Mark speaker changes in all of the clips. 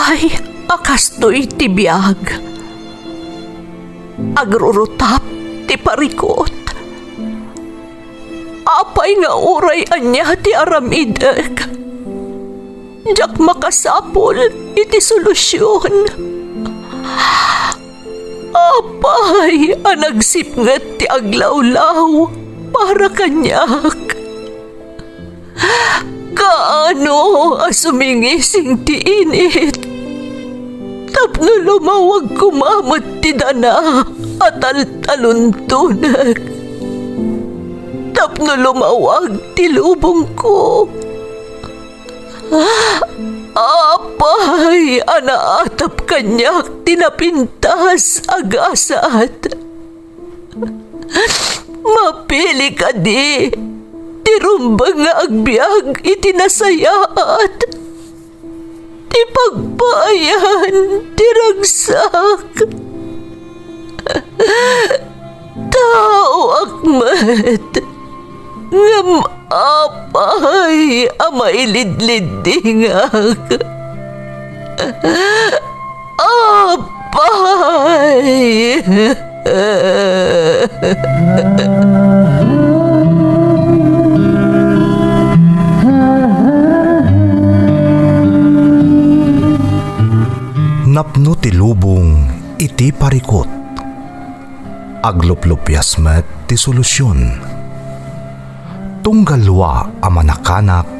Speaker 1: Apay, akastoy ti biyag. Agrurutap ti parikot. Apay nga uray anya ti aramidek. Jak makasapol iti solusyon. Apay, anagsipnget ti aglawlaw para kanyak. Kaano asumingising ti init? Tapno lumawag kumamot ti dana at taluntunak. Tapno lumawag ti lubong ko. Apay, anaatap kanyak tinapintas agasat. Mapili ka di. Tirumbang nga agbyag itinasayaat. Ti pagbayan, tiragsak. Tao akmat. Ngam apay, amailidlidingak. Apay.
Speaker 2: Napno ti lubong iti parikot. Agluplupyas met ti solusyon. Tunggalwa a manakanak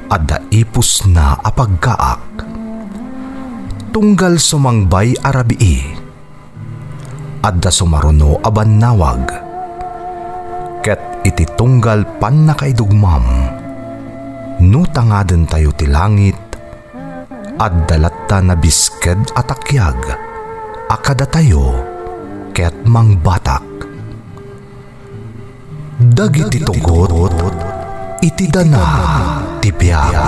Speaker 2: adda ipus na apagkaak. Tunggal sumangbay arabii adda sumaruno a bannawag. Ket iti tunggal pan nakaidugmam no tangaden tayo ti langit at dalatta na bisked at akyag, akada tayo, ket mangbatak. Dagiti tugot, iti dana, tipyag.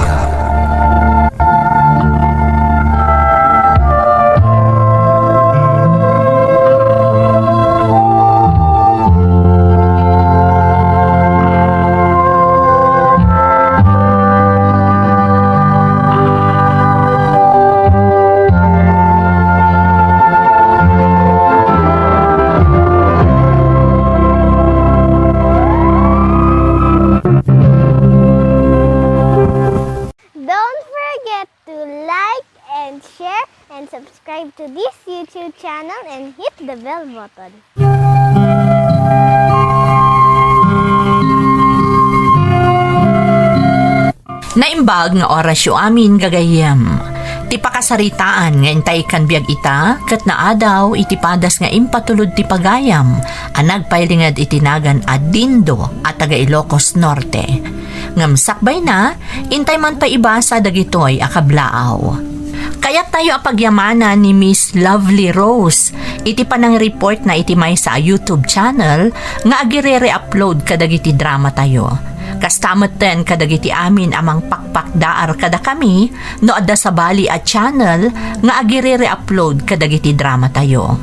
Speaker 3: Subscribe to this YouTube channel and hit the bell button.
Speaker 1: Naimbag nga orasyo amin gagayem. Ti pakasaritaan nga intay kan biag ita, kat naadaw iti padas nga impatulod ti pagayam, anagpailingad itinagan Adindo at taga Ilocos Norte. Ngamsakbay na, intay man pa ibasa dagitoy akablaaw. Kaya tayo apagyamanan ni Miss Lovely Rose. Iti panang report na iti may sa YouTube channel nga agire-re-upload kadagiti drama tayo. Kastamat ten kadagiti amin amang pakpakdaar kada kami no adda sa bali at channel nga agire-re-upload kadagiti drama tayo.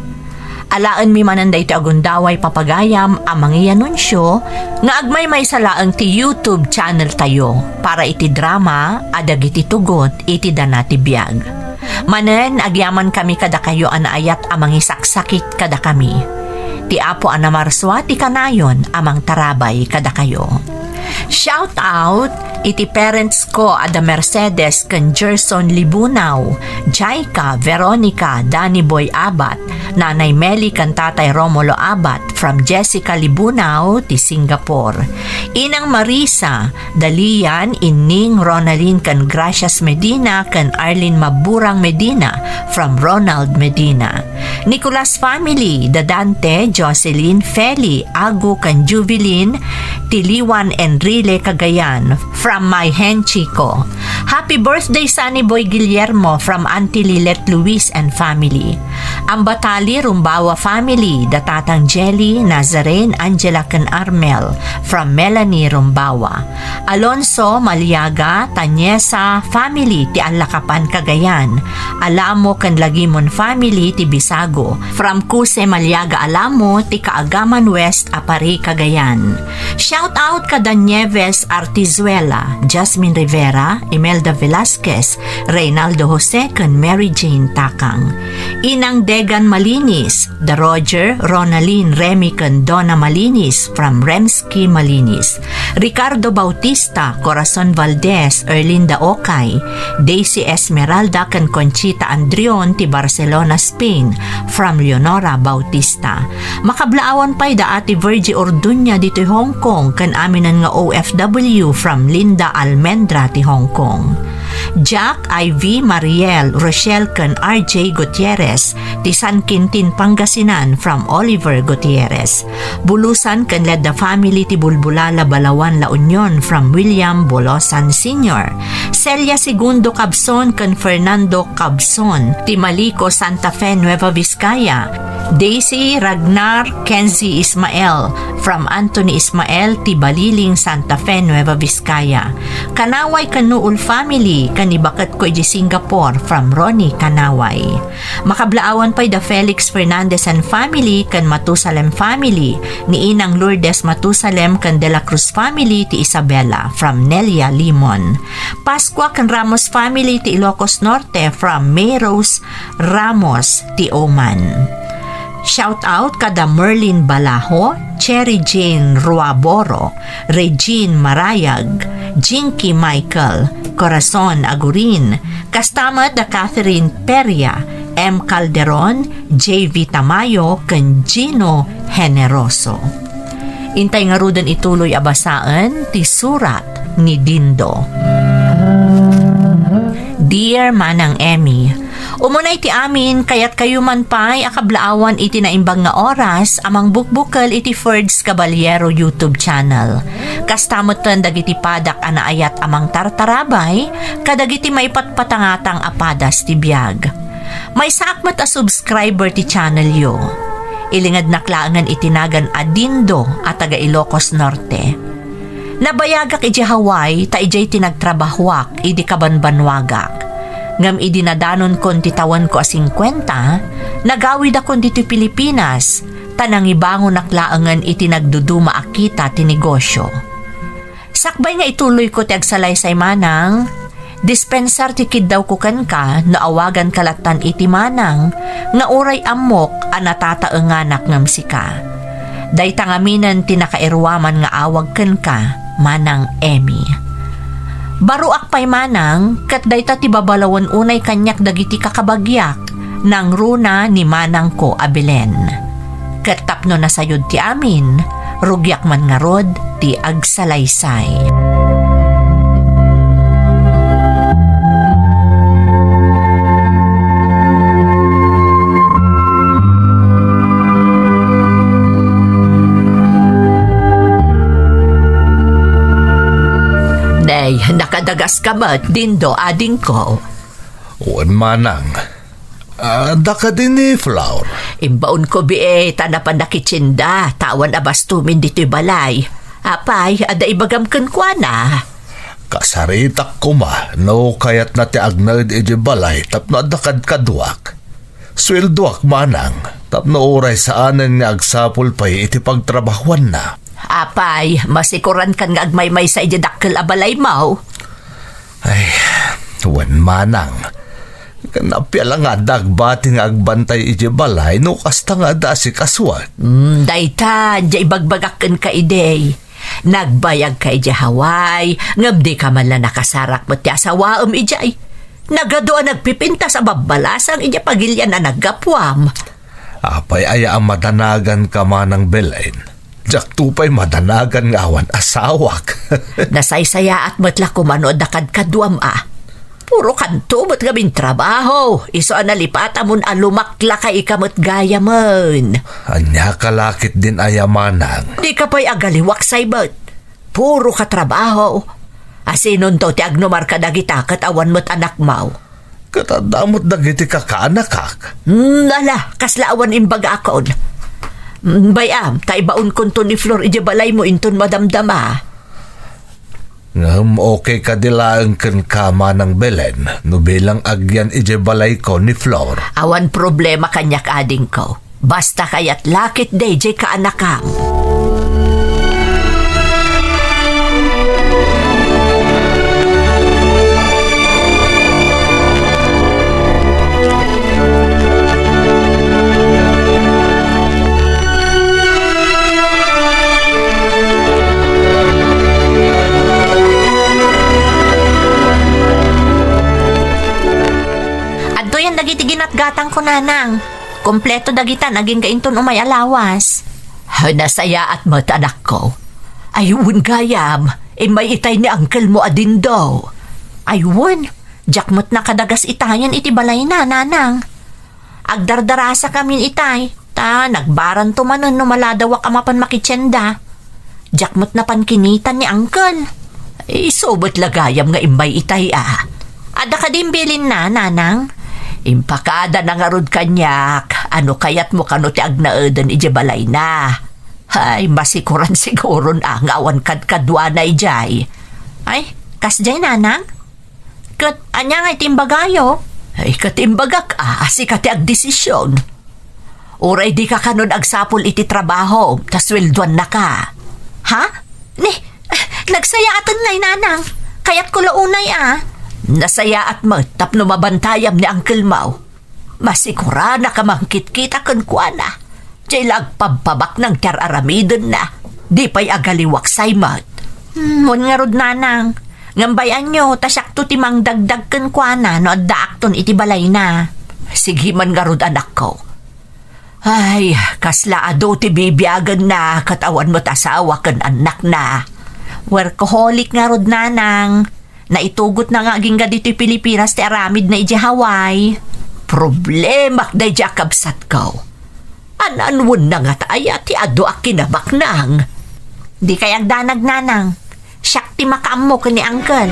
Speaker 1: Alaan mi mananday ti agundaway papagayam amang ianunsyo nga agmay may salaang ti YouTube channel tayo para iti drama adagiti tugot iti danati biag. Manen agyaman kami kada kayo anaayat amang isaksakit kada kami. Ti Apo Anamarswa ti kanayon amang tarabay kada kayo. Shout out iti parents ko ada Mercedes ken Gerson Libunaw, Jaika, Veronica, Danny Boy Abat, Nanay Meli ken Tatay Romulo Abat from Jessica Libunaw ti Singapore. Inang Marisa, Dalian, Ining Ronaldin ken Gracias Medina ken Arlene Maburang Medina from Ronald Medina. Nicolas family, Dadante, Jocelyn, Feli, Agu ken Jubilin, Tiliwan Enrile Cagayan from my hen Chico. Happy birthday Sunny Boy Guillermo from Auntie Lilet Luis and family. Ambatali Rumbawa family, Datatang Jelly, Nazarene, Angela ken Armel from Melanie Rumbawa. Alonso Maliaga, Tanyesa family ti Alakapan Cagayan. Alamo ken Lagimon family ti Bisago from Cuse Maliaga Alamo ti Kaagaman West Apari Cagayan. Shout out kada Nieves Artizuela, Rivera, Jasmine Rivera, Imelda Velasquez, Reynaldo Jose kan Mary Jane Takang. Inang Degan Malinis, The Roger, Ronaline Remy kan Donna Malinis from Remski Malinis. Ricardo Bautista, Corazon Valdez, Erlinda Okay, Daisy Esmeralda kan Conchita Andrion ti Barcelona, Spain from Leonora Bautista. Makablaawan pa'y da ati Virgie Orduña dito Hong Kong kan aminan nga OFW from Linda Almendra ti Hong Kong. Jack, Ivy, Mariel, Rochelle kan RJ Gutierrez ti San Quintin, Pangasinan from Oliver Gutierrez. Bulusan kan led the family ti Bulbulala, Balawan, La Union from William Bolosan Sr. Celia Segundo Cabson kan Fernando Cabson ti Malico, Santa Fe, Nueva Vizcaya. Daisy Ragnar Kenzie Ismael from Anthony Ismael ti Baliling, Santa Fe, Nueva Vizcaya. Kanaway Kanuul family kanibakat ko di Singapore from Ronnie Kanaway. Makablaawan pa'y da Felix Fernandez and family kan Matusalem family ni Inang Lourdes Matusalem kan De La Cruz family ti Isabela from Nelia Limon. Pascua kan Ramos family ti Ilocos Norte from May Rose Ramos ti Oman. Shout out kada Merlin Balaho, Cherry Jane Ruaboro, Regine Marayag, Jinky Michael, Corazon Agurin, kastamad da Catherine Peria, M. Calderon, J.V. Tamayo, kan Gino Generoso. Intay nga rudan ituloy abasaan ti surat ni Dindo. Dear Manang Emmy, umunay ti amin kayat kayo man pa'y akablaawan iti naimbang nga oras amang bukbukal iti Ferds Caballero YouTube channel. Kastamutan dagiti padak anaayat amang tartarabay kadagiti maipatpatangatang apadas ti biag. May saakmat a subscriber ti channel yo. Ilingad naklaangan itinagan Adindo at taga Ilocos Norte. Nabayagak iti Hawaii ta ijay tinagtrabahwak idi kabanbanwagak. Ngam idinadanon kon titawan ko a 50, nagawid akon dito Pilipinas, tanang ibangon naklaangan iti nagduduma akita ti negosyo. Sakbay nga ituloy ko ti agsalaysay manang, dispensar ti kid daw ko kan ka, naawagan kalatan iti manang, nga uray amok a natataenganak ngam sika. Day tangaminan ti nakairwaman nga awag kan ka, Manang Emmy. Baruak pa'y manang, kat dayta ti babalawan unay kanyak dagiti kakabagyak, nang runa ni manang ko Abelen. Kat tapno na sayod ti amin, rugyak man nga rod ti agsalaysay. Day, nakadagas ka ba, Dindo, ading ko?
Speaker 2: Uwan manang. Daka din ni Flower.
Speaker 1: Imbaon ko biye, tanapan na kitsinda, tawan abastumin dito'y balay. Apay, ada ibagam kan kwa na.
Speaker 2: Kasaritak ko ma, no kayat na ti agnad iji balay, tapno adakad kadwak. Sweldoak manang, tapno oray saanan nga agsapol pa'y iti pagtrabahuan na.
Speaker 1: Apay, masikuran kan nga agmay-may sa idadakkel abalay mo.
Speaker 2: Ay, tuwan manang. Kanapya lang nga dagbati nga agbantay iji balay, no kasta nga da si kaswat.
Speaker 1: Dayta, di ibagbagakken ka idey. Nagbayag ka iji Hawaii, ngabdi ka man lang nakasarak mo ti asawaam ijay. Nagadoan nagpipinta sa babalasang iji pagilya na naggapwam.
Speaker 2: Apay aya ang madanagan ka manang Belen. Jak tupay madanagan nga awan asawak.
Speaker 1: Nasaysaya at matla kumanood na kadkadwam Puro kanto mo't gabing trabaho. Iso analipata mon alumakla ka ikamot gaya man.
Speaker 2: Anya kalakit din ayamanang.
Speaker 1: Di ka pa'y agaliwak saybot. Puro ka trabaho. Asinon to ti agnomar ka dagita kat awan mo't anak mau.
Speaker 2: Katadamot dagiti kakaanakak.
Speaker 1: Nala, kaslaawan imbaga akon. Bayam, taibaon konto ni Flor ije balay mo inton madamdama.
Speaker 2: Ngam okay ka dilaang kan kama ng Belen, no bilang agyan ije balay ko ni Flor.
Speaker 1: Awan problema kanyak ading ko. Basta kayat lakit DJ ka anakam. ko, nanang. Kompleto dagita naging kainton umay alawas. Nasaya at mata anak ko. Ayun gayam, may itay ni uncle mo adin daw. Ayun, jakmot na kadagas itayan iti balay na, nanang. Agdardarasa kamin itay, ta nagbaran tumanon no maladawak amapan makitsenda. Jakmot na pankinitan ni uncle. Sobot lagayam nga imbay itay Ada ka din bilin na, nanang. Impakada na nga rod kanyak, ano kayat mo kano ti agnaedan ije balay na. Ay, masikuran siguro na ngawan kadkadwa na ijay. Ay, kasjay nanang? Kat, anya nga itimbagayo? Ay, katimbagak asi kati ag desisyon. Uray di ka kanon agsapol iti trabaho, tas welduan na ka. Ha? Nagsaya atan ngay nanang, kayat ko launay Nasaya at tapno mabantayam ni Uncle Mau. Masikura na kamangkit kita kan kuana. Jay lagpababak ng tiar-aramidon na. Di pa'y agaliwak say mat. Mon nga rod nanang. Ngambayan nyo, tasakto timang dagdag kan kuana no adda akton iti balay na. Sige man nga rod anak ko. Ay, kasla ado ti bibiyagan na katawan mo't asawa kan anak na. Workaholic nga rod nanang. Naitugot na nga aging dito Pilipinas ti aramid na iji Hawaii. Problema na iji akabsat ko. Ananwon na nga taaya ti ado ak kinabak nang. Di kayag danag nanang. Siyak ti makaammo ka ni uncle.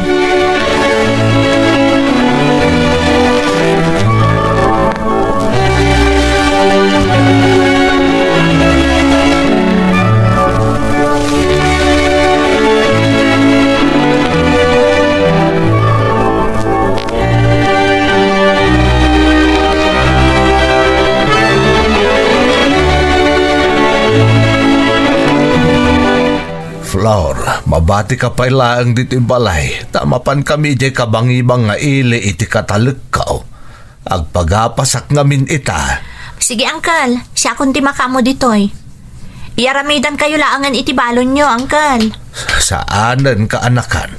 Speaker 2: Flor, mabati ka pa ilaang dito yung balay. Tamapan kami di kabangibang nga ili iti katalagkaw. Agpagapasak ngamin ita.
Speaker 1: Sige uncle, siya kundi makamo ditoy. Iaramidan kayo laangan iti balon nyo, uncle.
Speaker 2: Saanan ka anakan?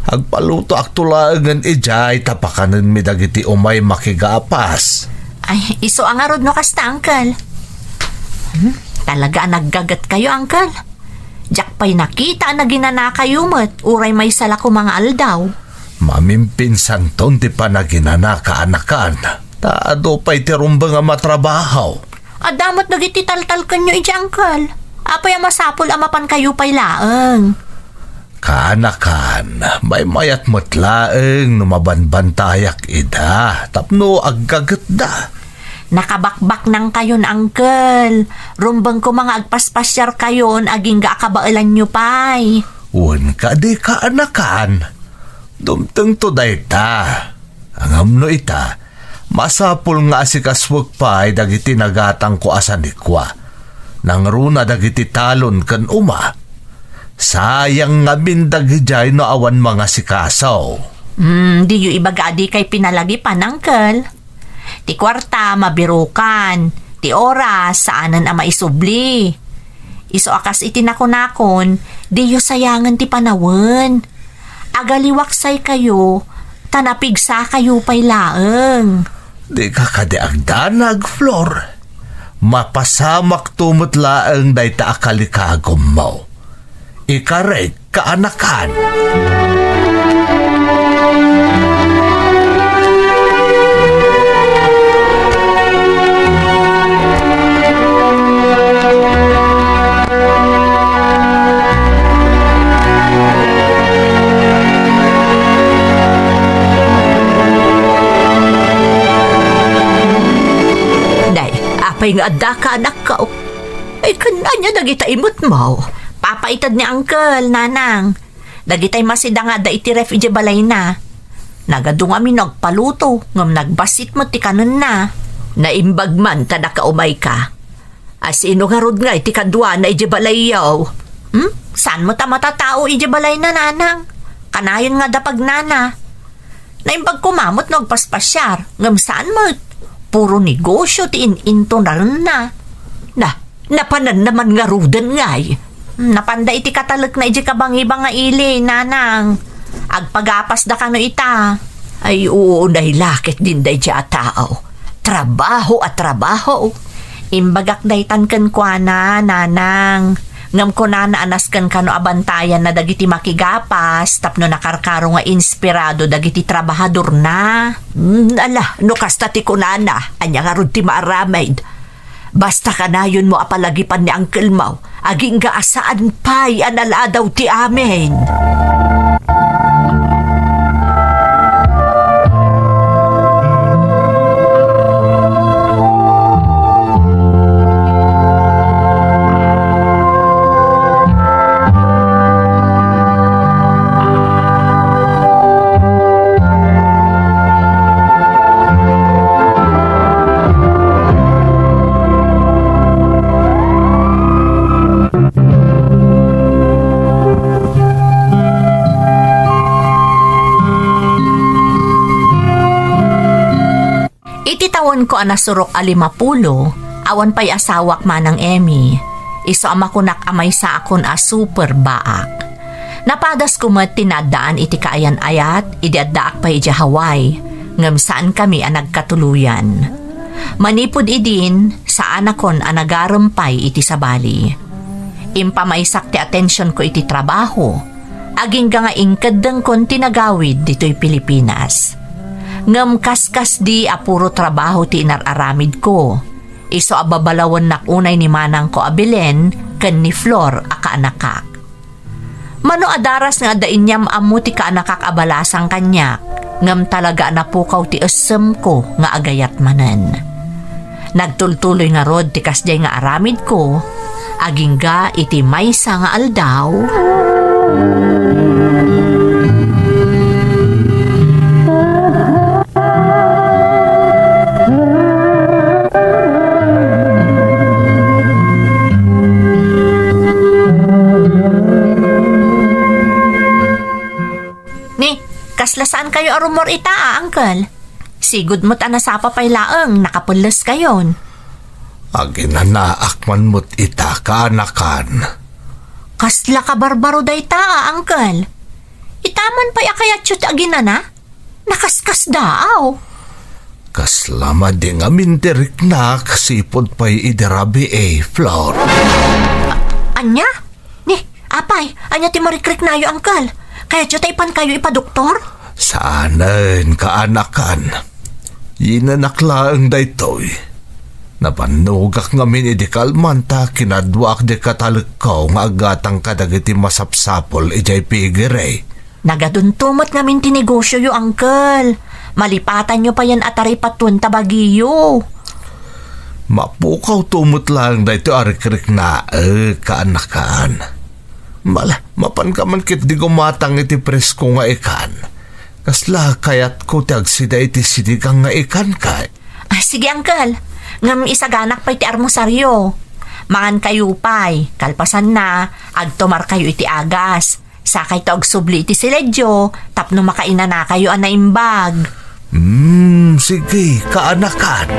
Speaker 2: Agpaluto aktulaangan ijay tapakanan mi dagiti umay makigapas.
Speaker 1: Ay, iso ang arod no kasta, uncle. Talaga naggagat kayo, uncle. Diyak pa'y nakita na ginana kayo mo't uray may sala ko mga aldaw.
Speaker 2: Mamimpinsan ton ti pa na ginana ka anakan. Taado pa'y tirumba nga matrabahaw.
Speaker 1: Adamot nagititaltal kanyo iti, uncle. Apay masapol amapan kayo pa'y laeng.
Speaker 2: Kaanakan, may mayat mo't laeng numabanbantayak ida. Tapno aggagat da.
Speaker 1: Nakabakbak nang kayon, uncle. Rumbang ko mga agpaspasyar kayon aging gaakabailan nyo pay.
Speaker 2: Un ka di ka anakan. Dumteng to dayta. Ang amno ita, masapul nga si kaswag pay dagiti nagatang ko asanikwa. Nang runa dagiti talon kan uma. Sayang nga bindagijay no awan mga sikasaw.
Speaker 1: Di yu ibagadi kay pinalagi pa, uncle. Ti kwarta mabirukan, ti oras saanan ang maisubli. Iso akas itinakon-nakon, di yu sayangan ti panawon. Agaliwaksay kayo, tanapigsa kayo pa'y laeng.
Speaker 2: Di ka kadiagdanag, Flor. Mapasamak tumot laeng day ta akalikagom mo. Ikarek kaanakan.
Speaker 1: Apay nga adda ka anak ka. Ay kananya dagita imot mo. Papaitad ni uncle, nanang. Dagitay masida nga da iti ref ije balay na. Nagadung amin nagpaluto, ngam nagbasit mo ti kanon na. Naimbag man tada ka umay ka. Asino nga rod nga iti kadwa na ije balay yaw. Saan mo ta matatao ije balay na, nanang? Kanayon nga dapag nana. Naimbag kumamot nagpaspasyar, ngam saan mo? Puro negosyo ti in-into na rin na. Napanan naman nga rudan ngay. Napanda iti katalak na iti kabang-ibang nga ili, nanang. Agpagapas da kano ita. Ay oo, nahi lakit din da iti tao. Trabaho at trabaho. Imbagak daytan ken kuana, nanang. Ngam ko na naanas kan kano abantayan na dagiti makigapas tapno nakarkaro nga inspirado dagiti trabahador na. Ala, no kasta ti kunana, anya nga rod ti maaramaid. Basta kanayon mo apalagipan ni Uncle Mau, aging gaasaan pa'y anala daw ti amin. Ititawon ko anasurok a 50, awan pa'y asawak manang Emmy. Iso ama kunak amay sa akon a super baak. Napadas ko mat tinadaan iti kaayan ayat, idiaddaak pa iti Hawaii, ngam saan kami a nagkatuluyan. Manipod idin, saan akon a nagarumpay iti sabali. Impamaysak ti atensyon ko iti trabaho, aging nga ingkadang kon tinagawid dito'y Pilipinas. Ngam kaskas di apuro trabaho ti inararamid ko. Iso ababalawan nak unay ni manang ko abilen ken ni Flor a kaanakak. Mano adaras nga dainyam ammo ti kaanakak abalasang kanyak, ngam talaga napukaw ti esem ko nga agayat manen. Nagtultuloy nga rod ti kasjay nga aramid ko, aging ga iti maysa nga aldaw. Kaslasaan kayo arumor ita, Uncle? Sigud mo't anasapa pa'y laeng, nakapulas kayon.
Speaker 2: Aginanaakman mo't ita kaanakan.
Speaker 1: Kasla ka barbaro day ta, Uncle. Itaman pa'y akayat yut aginana? Nakaskas daaw.
Speaker 2: Kaslama di nga mintirik na kasipod pa'y idirabi Flor.
Speaker 1: Anya? Ni, apay, anya ti marikrik na yo, Uncle. Kaya yut ipan kayo ipadoktor?
Speaker 2: Saanan kaanakan. Yinanaklaan daytoy. Napanugak ngamin idikalmanta kinadwak di katalikaw nga agatang kadagiti masapsapol ijay pigire.
Speaker 1: Nagaduntumot ngamin tinegosyo yo, Uncle. Malipatan nyo pa yan atari patun tabagiyo.
Speaker 2: Mapukaw tumot lang dayto arikrik na kaanakan. Mapan ka man kit di gumatang iti presko nga ikan. Kasla kayat ko tagsida iti sidigang nga ikan kay.
Speaker 1: Sige, Uncle. Ngam isaganak pa iti armosaryo. Mangan kayo pa'y, kalpasan na, agtumar kayo iti agas. Sakay to agsubli iti siledyo, tapno makaina na kayo anaimbag.
Speaker 2: Sige, kaanakan.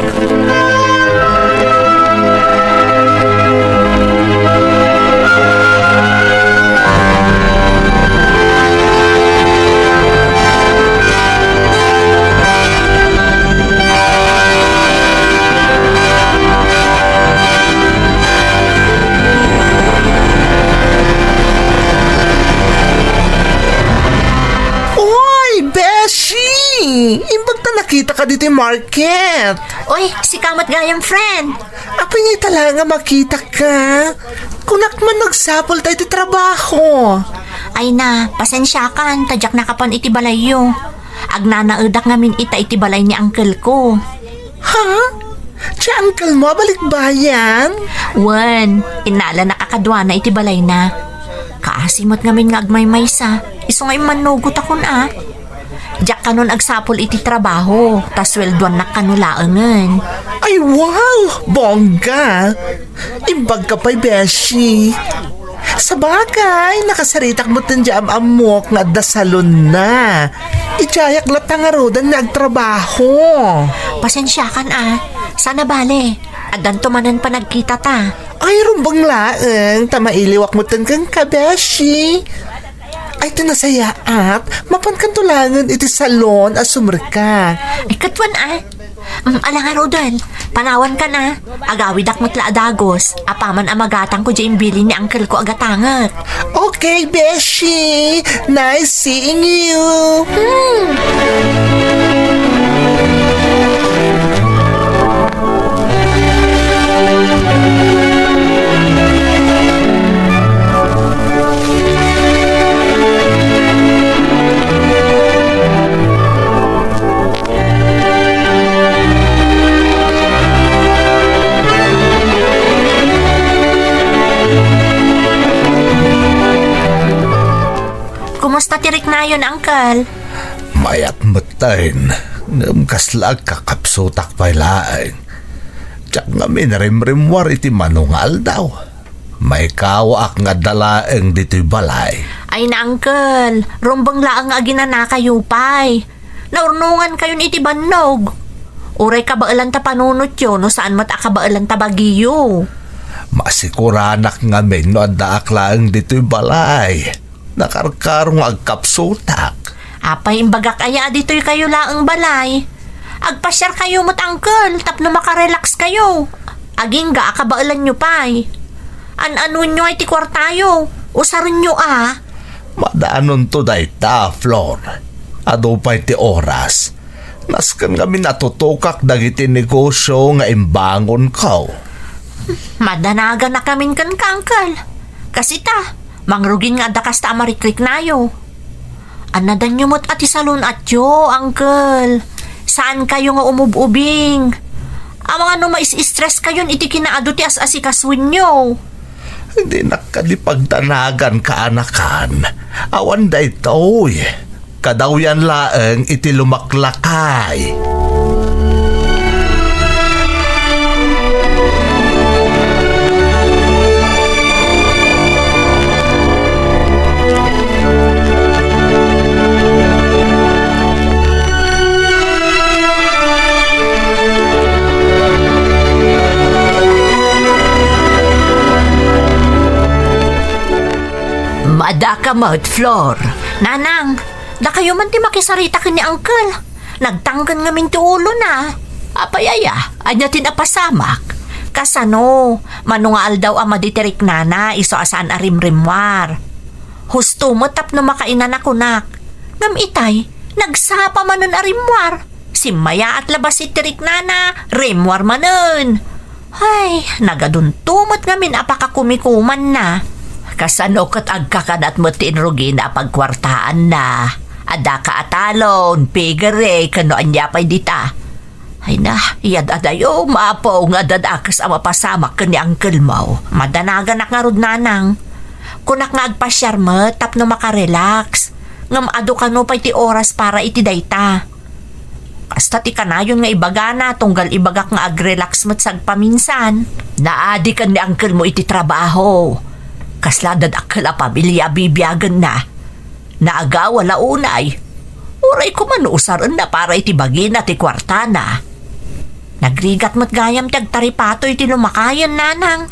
Speaker 2: Imbag ta nakita ka dito yung market.
Speaker 1: Uy, si kamat gayang friend.
Speaker 2: Apay ngay talaga makita ka. Kunak man nagsapol tayo iti trabaho.
Speaker 1: Ay na, pasensya kan, tadyak na kapan iti balay yo. Agnanaudak ngamin ita iti balay ni uncle ko.
Speaker 2: Ha? Si uncle mo, balik bayan?
Speaker 1: Wan, inala nakakadwa na iti balay na. Kaasimot ngamin nga agmay-maysa. Iso ngay manugot akon Diyak kanon agsapol iti trabaho, tas welduan na kanulaangan.
Speaker 2: Ay wow! Bongga! Imbag ka pa'y beshi. Sa bagay, nakasaritak mo tandyam amok nga dasalon na. Ijayak la tangarodan na agtrabaho.
Speaker 1: Pasensya kan sana bale. Adan tumanan pa nagkita ta.
Speaker 2: Ay rumbang laeng, tamailiwak mo tan kang kabeshi. Ay tinasayaat, mapankantulangan iti salon as sumrika.
Speaker 1: Ay katwan Ala nga, Rodel. Panawan ka na. Agawid ak matla adagos. Apaman amagatang ko dyan bilin ni uncle ko agatangat.
Speaker 2: Okay, Beshi. Nice seeing you.
Speaker 1: Kumusta tirik na yun, uncle?
Speaker 2: Mayat matain. Ngam kaslag kakapsutak pa'y laeng. Tsak nga minarimrimwar iti manungal daw. May kawak nga dalaeng dito'y balay.
Speaker 1: Ay na, uncle. Rumbang laang agina na kayo, pay. Naurnungan kayo iti bannog. Uray kabaalan ta panunot yun, no saan mat akabaalan ta bagiyo.
Speaker 2: Masikuranak nga men no adaak laeng dito'y balay. Nakarkarong agkapsutak.
Speaker 1: Apay imbagak aya dito'y kayo laang balay. Agpasyar kayo mat, uncle. Tapno makarelax kayo. Aging ga akabaalan nyo, pay. An-ano nyo ay ti kwartayo. Usarin nyo,
Speaker 2: Madaanon to day ta, Flor. Ado pa'y ti oras. Naskan kami natutokak dagiti negosyo nga imbangon ko.
Speaker 1: Madanagan na kamin kan ka, uncle. Kasi ta, mangrugin nga dakas ta amarikrik nayo. Anadan nyo mo't ati salon at yo, uncle. Saan kayo nga umububing? Amang ano mais-stress kayon iti kinaado ti as-asikaswin nyo.
Speaker 2: Hindi nakadipagtanagan kaanakan. Awan da ito'y. Kadawyan laeng iti lumaklakay.
Speaker 1: Mada ka mo't, Flor. Nanang, da kayo man ti makisarita ka ni uncle. Nagtanggan nga min ti ulo na. Apayaya, anya tinapasamak. Kasano, manungaal daw ang maditerik nana, iso asaan arimrimwar. Husto mo tap no makainan ako nak. Ngam itay, nagsapa manon arimwar. Simaya at labas si tirik nana, rimwar manon. Ay, nagaduntumot nga min apakakumikuman na. Kasano kat agkakanat mo tinrugin na pagkwartaan na. Ada ka atalon, pigare, kano anya pa'y dita. Ay na, iyad adayo, maapaw nga dadakas ang mapasamak ka ni uncle mo. Madanagan na nga rod nanang. Kunak nga agpasyar mo, tap no makarelax. Ngam ado ka no pa'y ti oras para iti dayta. Kasta ti kanayon nga ibagana, tunggal ibagak nga agrelax mo't sagpaminsan. Naadi ka ni uncle mo iti trabaho. Kasladad akala pamilya bibiyagan na. Naaga wala unay. Uray ko manuusaran na para itibagin na ti kwartana. Nagrigat mo't gayam tagtaripatoy ti lumakayan nanang.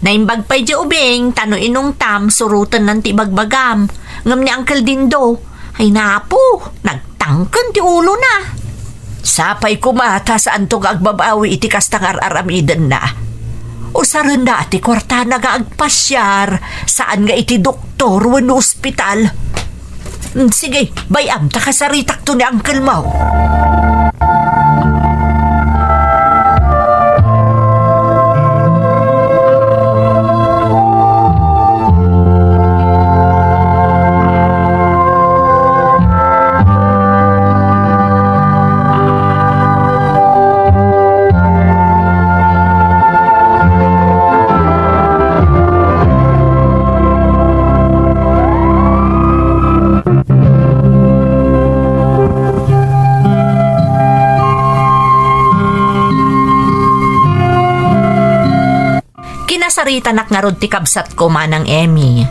Speaker 1: Naimbag pa'y di ubing, tano inong tam, surutan ng tibagbagam. Ngam ni Uncle Dindo, ay napo, nagtangkan ti ulo na. Sapay kumata saan to agbabawi iti kastang aramidan na. Usaran na ati kwartana nga agpasyar, saan nga iti doktor wano ospital. Sige, bayam, takasaritak to ni Uncle Mau. Sarita nakngarod ti kabsat ko manang Emmy.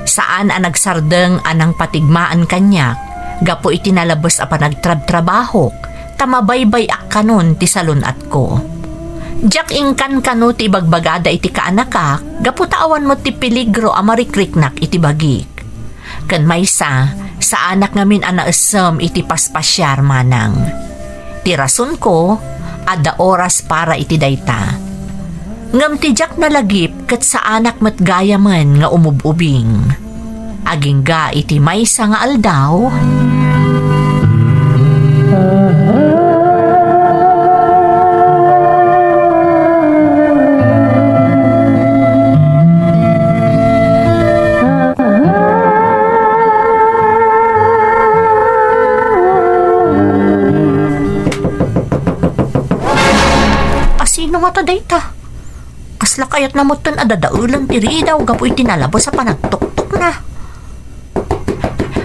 Speaker 1: Saan ang nagsardeng anang patigmaan kanyak, gapo iti nalabos a panagtrab-trabahok, tamabaybay ak kanon ti salon at ko. Jak ingkan kano ti bagbagada iti kaanakak, gapo taawan mo ti peligro a marikriknak iti bagik. Kan maysa, sa anak ngamin anaesem iti paspasyar manang. Ti rason ko, Ada oras para iti dayta. Ngam tijak na lagip kat sa anak matgayaman nga umububing. Agingga iti maysa nga aldaw. Sino nga ta dayta? Kasla kayat na mo ton adadaulan tiri daw gapoy tinalabo sa panagtuktok na.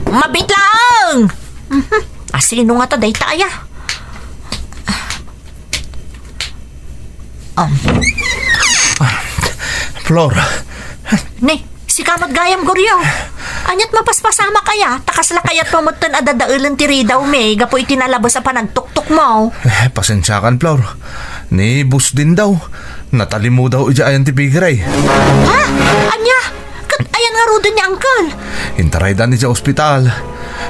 Speaker 1: Mabit lang! Sino nga ta dayta aya?
Speaker 2: Flor,
Speaker 1: Ni, si Kamot Gayam Goryo. Anyat mapaspasama kaya, takasla kayat mo ton adadaulan tiri daw may gapoy tinalabo sa panagtuktok mo.
Speaker 2: pasensyakan Flor. Ni bus din daw. Natali mo daw ija ayan ti Pigiray.
Speaker 1: Ha? Anya? Ayan nga rudo ni Uncle.
Speaker 2: Hintaray dan ija ospital.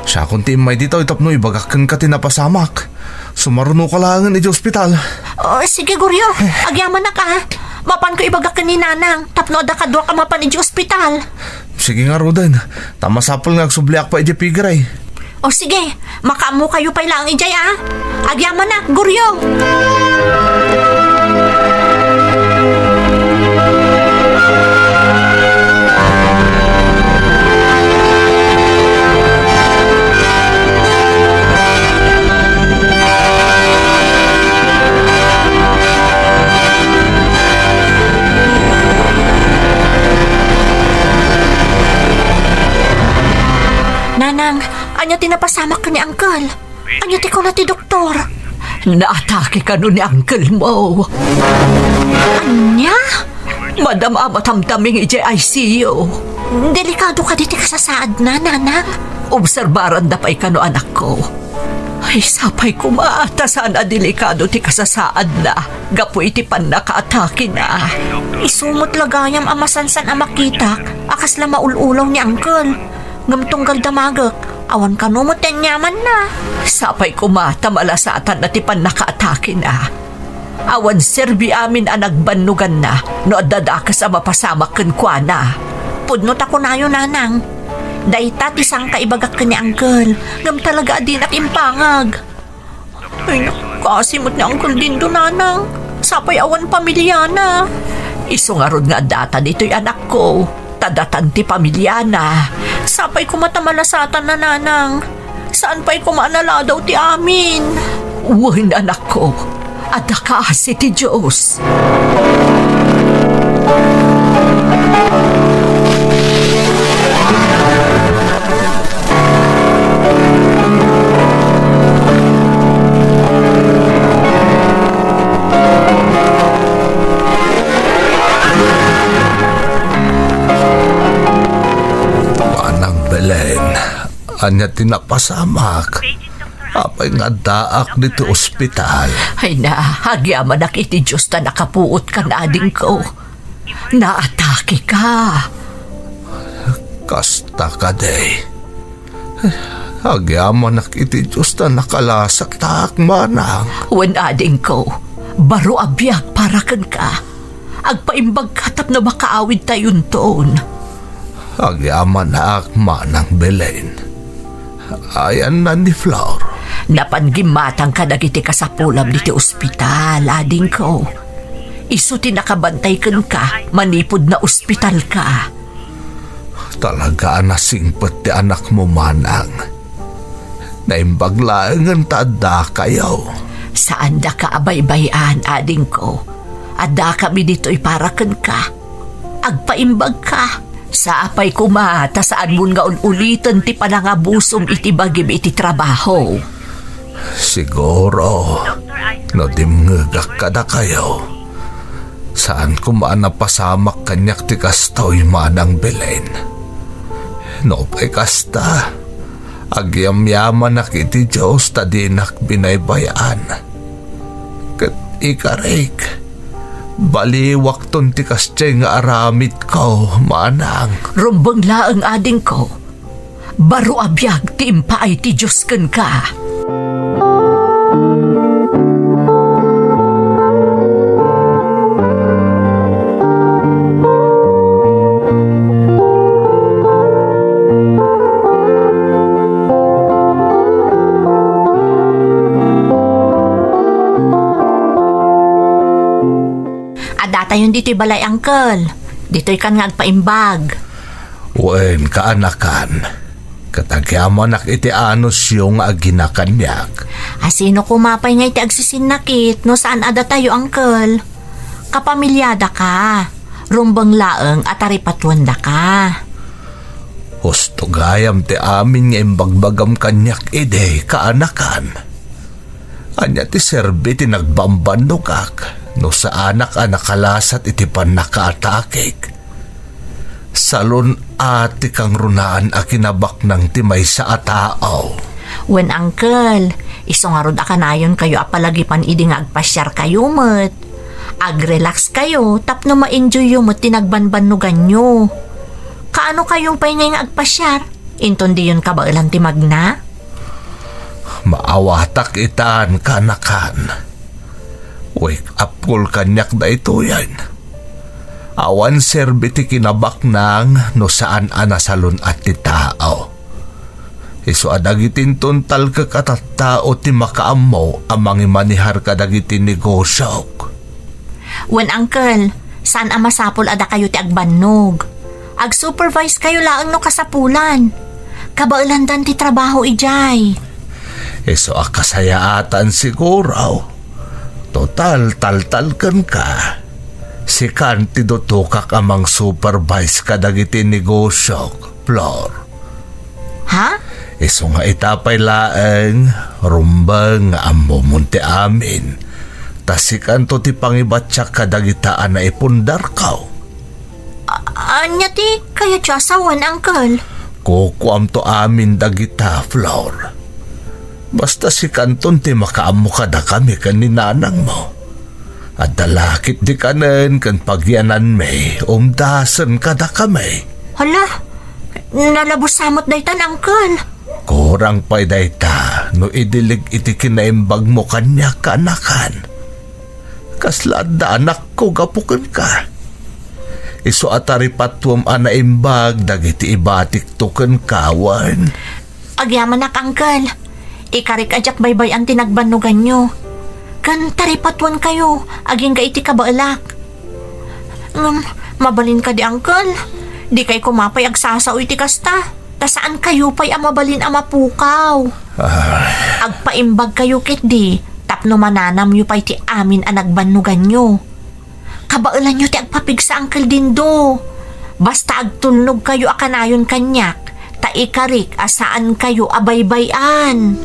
Speaker 2: Siya kunti may dito itapno ibagakan ka tinapasamak. Sumaruno ka lang ija ospital.
Speaker 1: Sige Goryo, agyaman na ka. Mapan ko ibagakan ni Nanang. Tapno da kadwa ka mapan iji ospital.
Speaker 2: Sige nga Rodan. Tamasapol nga agsubliak pa ija Pigiray.
Speaker 1: Sige, makamu kayo pa ilang ijay Agyaman na, Goryo. Nanang, anya tinapasamak ka ni Uncle? Anya ti ko na ti doktor? Naatake ka nun ni Uncle mo. Anya? Madam matamtaming ICU. Delikado ka diti kasasaad na, Nanang. Obserbaran da pa'y ka no anak ko. Ay, sapay ko maata sana delikado ti kasasaad na. Gapo iti pan nakaatake na. Isumot lagayam amasansan amakitak. Akas la maululaw ni Uncle. Ngamtunggal damagak, awan ka numutin nyaman na. Sapay kumata malasatan na tipan nakaatake na. Awan serbi amin ang nagbanugan na, no adadakas ang mapasamak kwa na. Pudnot ako na yun, Nanang. Dayta tisang kaibagak ka ni Uncle, ngam talaga adinak impangag. Ay, nakasimot ni Uncle din do, Nanang. Sapay awan pamilya na. Isungarod nga data dito'y anak ko. Tadatan ti pamilya na. Sapay kumatamalasatan na, Nanang. Saan pa'y kumanala daw ti amin? Uwin, anak ko. At nakasi ti Diyos.
Speaker 2: Anya tinapasamak. Apay nga daak dito ospital.
Speaker 1: Ay na, hagyaman ak iti Diyos na nakapuot ka na ading ko. Naatake ka.
Speaker 2: Kasta ka day. Hagyaman ak iti Diyos na nakalasak taak manang.
Speaker 1: Wen ading ko, baro abiyag para kan ka. Agpaimbag katap na makaawid tayon toon.
Speaker 2: Hagyaman na ak manang Belen. Ayan na ni Flor.
Speaker 1: Napangimatang ka dagiti ka sa pulam diti ospital, ading ko. Isu ti nakabantay kan ka, manipod na ospital ka.
Speaker 2: Talaga na singpet ti anak mo manang. Naimbaglaangan tada kayo.
Speaker 1: Saan da ka abaybayan, ading ko? Ada kami dito'y parakan ka. Agpaimbag ka. Sa apay kumata saan mo nga ulitan ti panangabusom iti bagim iti trabaho.
Speaker 2: Siguro, no dimngagak kada kayo. Saan kumana pasamak kanyak ti kastoy manang Belen. No pa'y kasta, agyamyaman nak iti Diyos tadinak binaybayan. Kat ikarek, baliwak ton ti kastya nga aramid ko, manang.
Speaker 1: Rumbang laang ading ko. Baro abiyag ti impaay ti Diyos kan ka. Datayon dito'y balay, Uncle. Dito'y kan nga agpaimbag.
Speaker 2: Wen kaanakan. Katagyaman iti anos yung aginakanyak.
Speaker 1: Asino kumapay nga iti agsisinakit no saan ada tayo, Uncle? Kapamilyada ka. Rumbang laeng at aripatwanda ka.
Speaker 2: Husto gayam ti amin nga imbagbagam kanyak ide kaanakan. Anya ti serbi ti nagbambanugak no sa anak kalasat iti pan nakaatakik. Salon ati kang runaan a kinabak ng timay sa atao.
Speaker 1: Wen, Uncle, iso nga rod akanayon kayo apalagi pan idi nga agpasyar kayo met. Ag-relax kayo tapno ma-enjoy yung met tinagbanbanugan nyo. Kaano kayong pay nga agpasyar? Inton di yun kabailan ti magna?
Speaker 2: Maawatak itaan kanakan. Wake up call kanyak da ito yan. Awan serbi ti kinabak nang no saan anasalon at ti tao. Iso adagitin tuntal ka katattao ti makaammo amang imanihar ka dagitin negosyo.
Speaker 1: Wen, Uncle, saan amasapol ada kayo ti agbannog? Ag-supervise kayo laang no kasapulan. Kabailan dan ti trabaho ijay.
Speaker 2: Iso akasayaatan siguro. Total taltal kan ka. Si Kanti dotukak amang supervise kadagiti negosyo, Flor.
Speaker 1: Ha?
Speaker 2: Iso nga itapay laeng rumbang nga ammo munti amin. Tasikan to ti pangibatsak kadagitaan na ipundar kaw.
Speaker 1: Anya ti kaya ti asawan, Uncle?
Speaker 2: Kukuam to amin dagita, Flor. Basta si Kanton ti makaammo kada kami kaninanang mo. At dalakit di kanen kan pagyanan may umdasan kada kami.
Speaker 1: Hala, nalabos samot daytan, Uncle.
Speaker 2: Kurang pa'y dayta no idilig iti kinaimbag mo kanya kanakan. Kaslada anak ko gapukan ka. Iso atari patwam anaimbag dagiti ibatik tuken kawan.
Speaker 1: Agyaman nak, Uncle. Ikarik ajak baybay ang tinagbanugan nyo. Kan taripatwan kayo, aging ga iti kabaalak. Mabalin ka di, Uncle. Di kay kumapay agsasaw iti kasta. Ta saan kayo pa'y amabalin amapukaw. Agpaimbag kayo ket di. Tapno mananam yu pa'y ti amin ang nagbanugan nyo. Kabaalan nyo ti agpapigsa, Uncle Dindo. Basta agtulnog kayo akanayon kanyak. Ta ikarik asaan kayo abaybayan.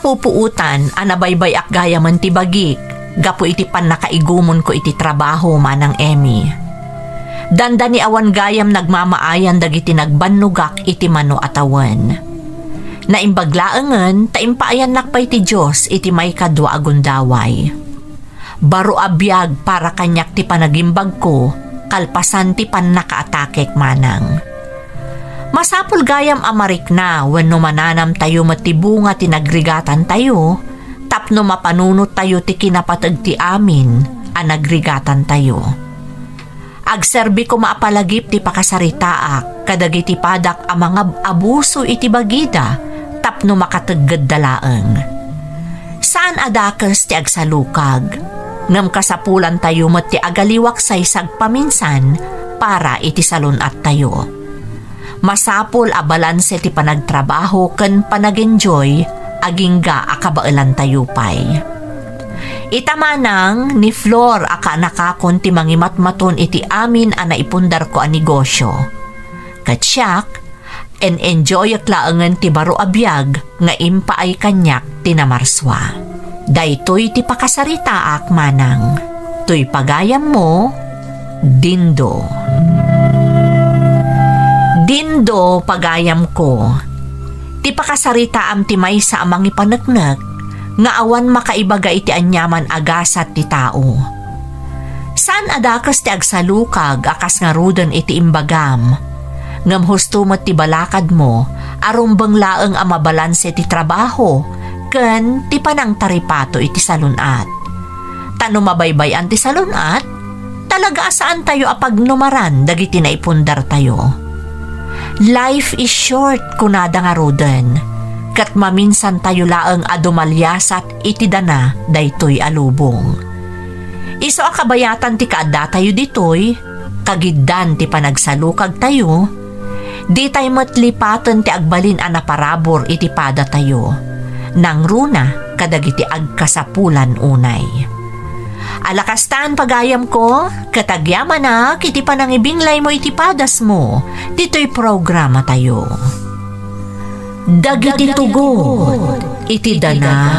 Speaker 1: Pupuutan anabaybay ak gaya man ti bagik gapo iti pan nakaigumon ko iti trabaho manang Emmy. Danda ni awan gayam nagmamaayan dagiti nagbannugak iti mano atawan. Naimbaglaengen taimpaayan nakpay ti Dios iti may kadwa agundaway. Baro abiyag para kanyak ti panagimbag ko kalpasan ti pan nakaatakek manang. Masapul gayam amarik na wenno mananam tayo matibunga tinagrigatan tayo, tapno mapanunot tayo ti kinapatag ti amin, anagrigatan tayo. Agserbi ko maapalagip ti pakasaritaak, kadagiti padak ang mga abuso iti bagida, tapno makataggad dalaeng. Saan adakes ti agsalukag? Ngam kasapulan tayo mat ti agaliwak say sagpaminsan, para iti salon at tayo. Masapol a balanse ti panagtrabaho ken panag-enjoy agingga akabailan tayo pay. Itamanang ni Flor aka nakakon ti mangimatmaton iti amin a naipundar ko a negosyo. Katsyak en enjoy laangan ti baro abiyag nga impa ay kanyak tinamarswa. Daytoy ti pakasarita ak manang. Tuy pagayam mo, Dindo. Dindo pagayam ko. Ti pakasarita am ti may sa amang ipanagnak nga awan makaibaga iti anyaman agasat ti tao. Saan adakas ti agsalukag akas nga rudon iti imbagam, ngam husto mo ti balakad mo, arumbang laeng amabalanse ti trabaho, ken ti panang taripato iti salunat. Tano mabaybayan ti salunat, talaga asaan tayo apag numaran dagiti naipundar tayo. Life is short kunada nga rudon, kat maminsan tayo laeng adumalyasat iti dana daytoy alubong. Iso akabayatan ti kaadda tayo ditoy, kagiddan ti panagsalukag tayo, di tayo matlipaton ti agbalin a naparabor iti pada tayo, nang runa kadagiti agkasapulan unay. Alakastan pagayam ko, katagyaman na kiti panangibinglay mo iti padas mo, dito'y programa tayo. Dagiti tugod, iti dana,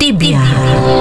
Speaker 1: tibiyay.